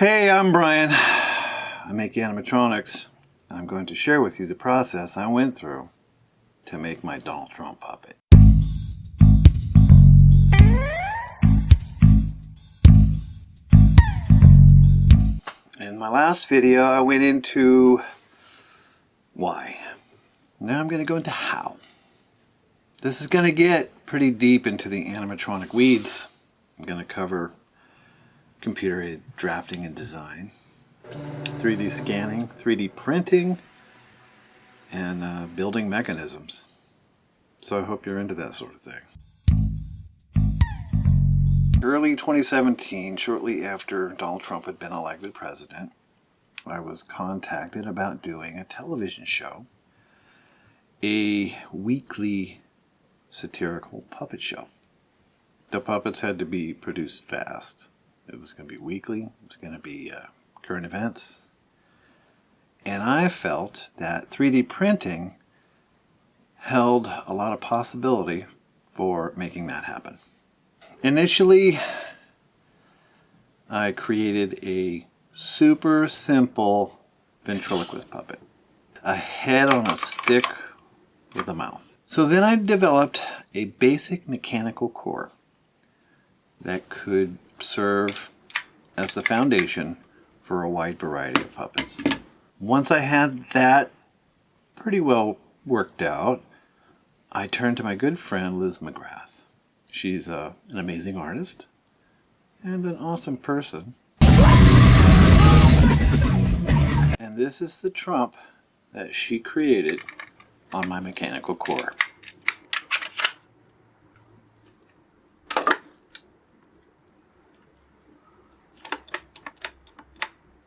Hey, I'm Brian. I make animatronics, and I'm going to share with you the process I went through to make my Donald Trump puppet. In my last video, I went into why. Now I'm going to go into how. This is going to get pretty deep into the animatronic weeds. I'm going to cover computer-aided drafting and design, 3D scanning, 3D printing, and building mechanisms. So I hope you're into that sort of thing. Early 2017, shortly after Donald Trump had been elected president, I was contacted about doing a television show, a weekly satirical puppet show. The puppets had to be produced fast. It was going to be weekly. It was going to be current events. And I felt that 3D printing held a lot of possibility for making that happen. Initially, I created a super simple ventriloquist puppet. A head on a stick with a mouth. So then I developed a basic mechanical core that could serve as the foundation for a wide variety of puppets. Once I had that pretty well worked out, I turned to my good friend Liz McGrath. She's an amazing artist and an awesome person. And this is the Trump that she created on my mechanical core.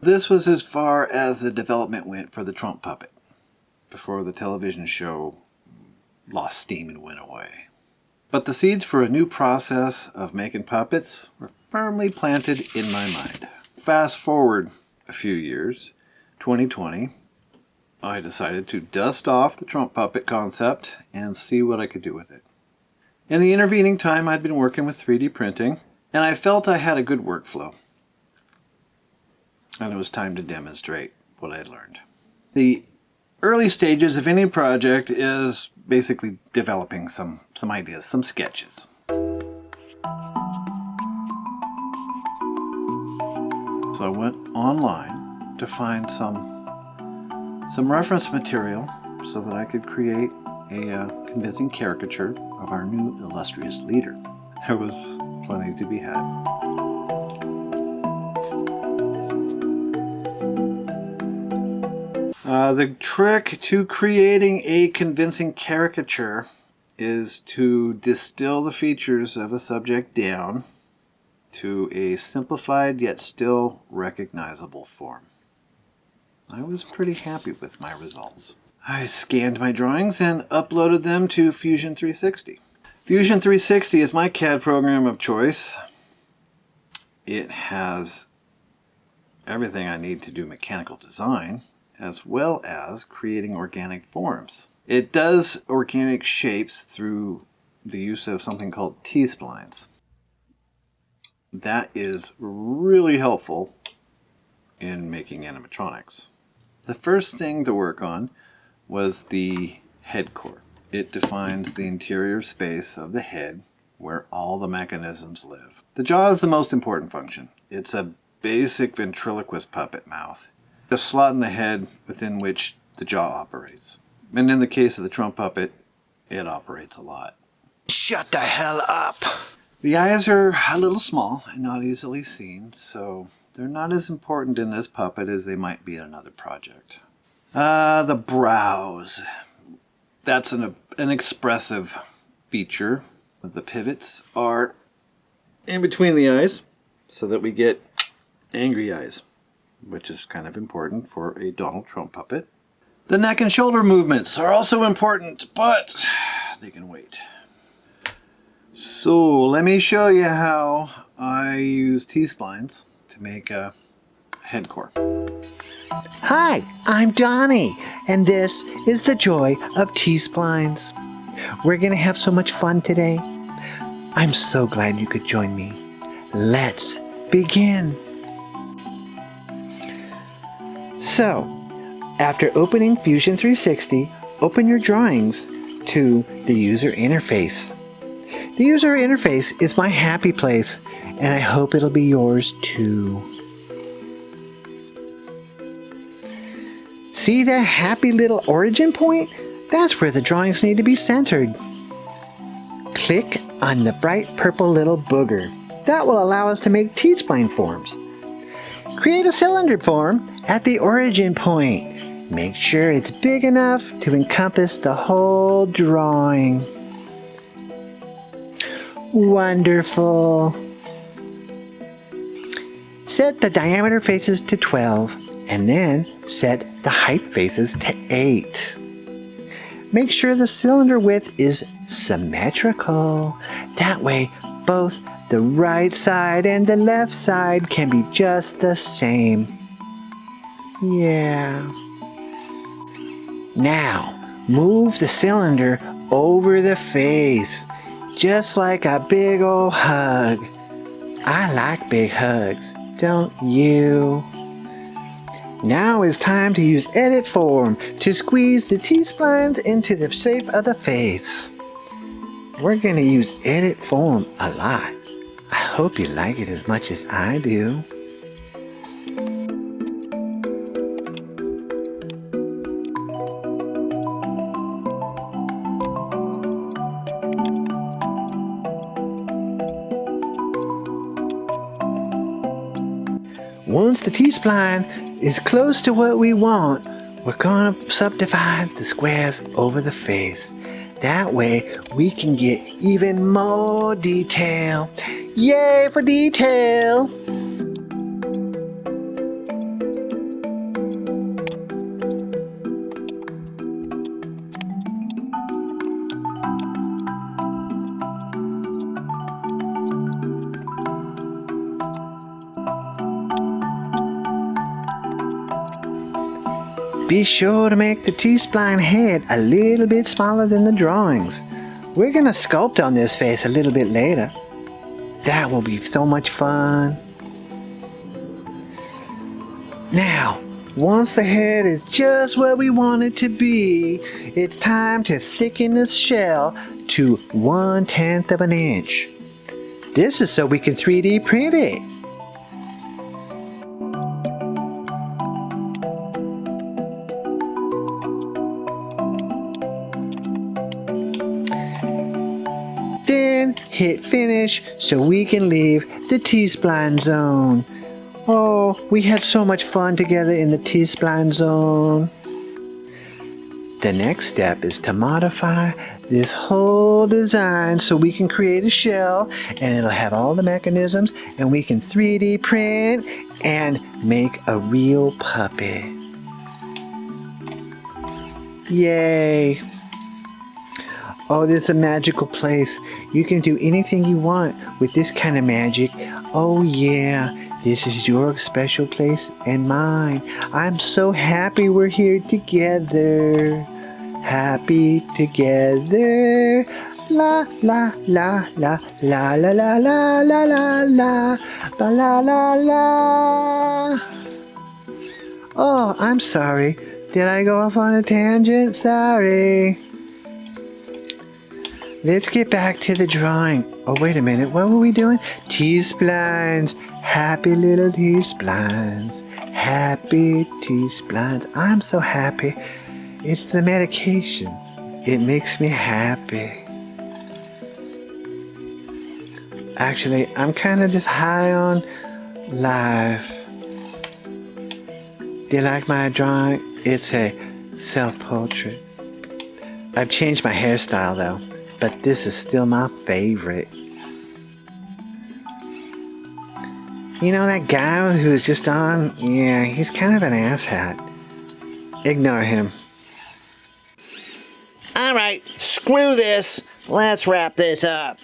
This was as far as the development went for the Trump puppet, before the television show lost steam and went away. But the seeds for a new process of making puppets were firmly planted in my mind. Fast forward a few years, 2020, I decided to dust off the Trump puppet concept and see what I could do with it. In the intervening time, I'd been working with 3D printing, and I felt I had a good workflow. And it was time to demonstrate what I'd learned. The early stages of any project is basically developing some ideas, some sketches. So I went online to find some reference material so that I could create a convincing caricature of our new illustrious leader. There was plenty to be had. The trick to creating a convincing caricature is to distill the features of a subject down to a simplified yet still recognizable form. I was pretty happy with my results. I scanned my drawings and uploaded them to Fusion 360. Fusion 360 is my CAD program of choice. It has everything I need to do mechanical design, as well as creating organic forms. It does organic shapes through the use of something called T Splines. That is really helpful in making animatronics. The first thing to work on was the head core. It defines the interior space of the head where all the mechanisms live. The jaw is the most important function. It's a basic ventriloquist puppet mouth. A slot in the head within which the jaw operates. And in the case of the Trump puppet, it operates a lot. Shut the hell up! The eyes are a little small and not easily seen, so they're not as important in this puppet as they might be in another project. The brows. That's an expressive feature. The pivots are in between the eyes so that we get angry eyes, which is kind of important for a Donald Trump puppet. The neck and shoulder movements are also important, but they can wait. So let me show you how I use T Splines to make a head core. Hi, I'm Donny, and this is the joy of T Splines. We're gonna have so much fun today. I'm so glad you could join me. Let's begin. So, after opening Fusion 360, open your drawings to the user interface. The user interface is my happy place, and I hope it'll be yours too. See that happy little origin point? That's where the drawings need to be centered. Click on the bright purple little booger. That will allow us to make T Spline forms. Create a cylinder form at the origin point. Make sure it's big enough to encompass the whole drawing. Wonderful. Set the diameter faces to 12 and then set the height faces to 8. Make sure the cylinder width is symmetrical. That way both the right side and the left side can be just the same. Yeah. Now, move the cylinder over the face, just like a big old hug. I like big hugs, don't you? Now it's time to use edit form to squeeze the T splines into the shape of the face. We're going to use edit form a lot. I hope you like it as much as I do. Once the T-spline is close to what we want, we're going to subdivide the squares over the face. That way we can get even more detail. Yay for detail! Be sure to make the T-spline head a little bit smaller than the drawings. We're going to sculpt on this face a little bit later. That will be so much fun. Now, once the head is just what we want it to be, it's time to thicken the shell to 1/10 of an inch. This is so we can 3D print it. Then hit finish so we can leave the T-spline zone. Oh, we had so much fun together in the T-spline zone. The next step is to modify this whole design so we can create a shell and it'll have all the mechanisms and we can 3D print and make a real puppet. Yay! Oh, this is a magical place. You can do anything you want with this kind of magic. Oh yeah, this is your special place and mine. I'm so happy we're here together. Happy together. La la la la la la la la la la la la la la. Oh, I'm sorry. Did I go off on a tangent? Sorry. Let's get back to the drawing. Oh, wait a minute. What were we doing? T-splines. Happy little T-splines. Happy T-splines. I'm so happy. It's the medication. It makes me happy. Actually, I'm kind of just high on life. Do you like my drawing? It's a self-portrait. I've changed my hairstyle though. But this is still my favorite. You know that guy who was just on? Yeah, he's kind of an asshat. Ignore him. Alright, screw this. Let's wrap this up.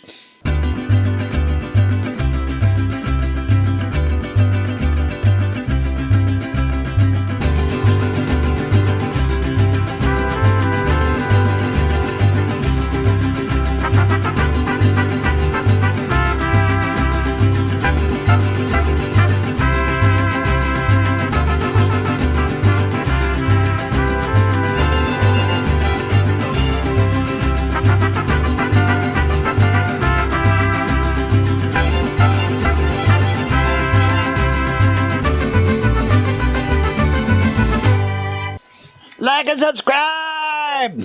Like and subscribe!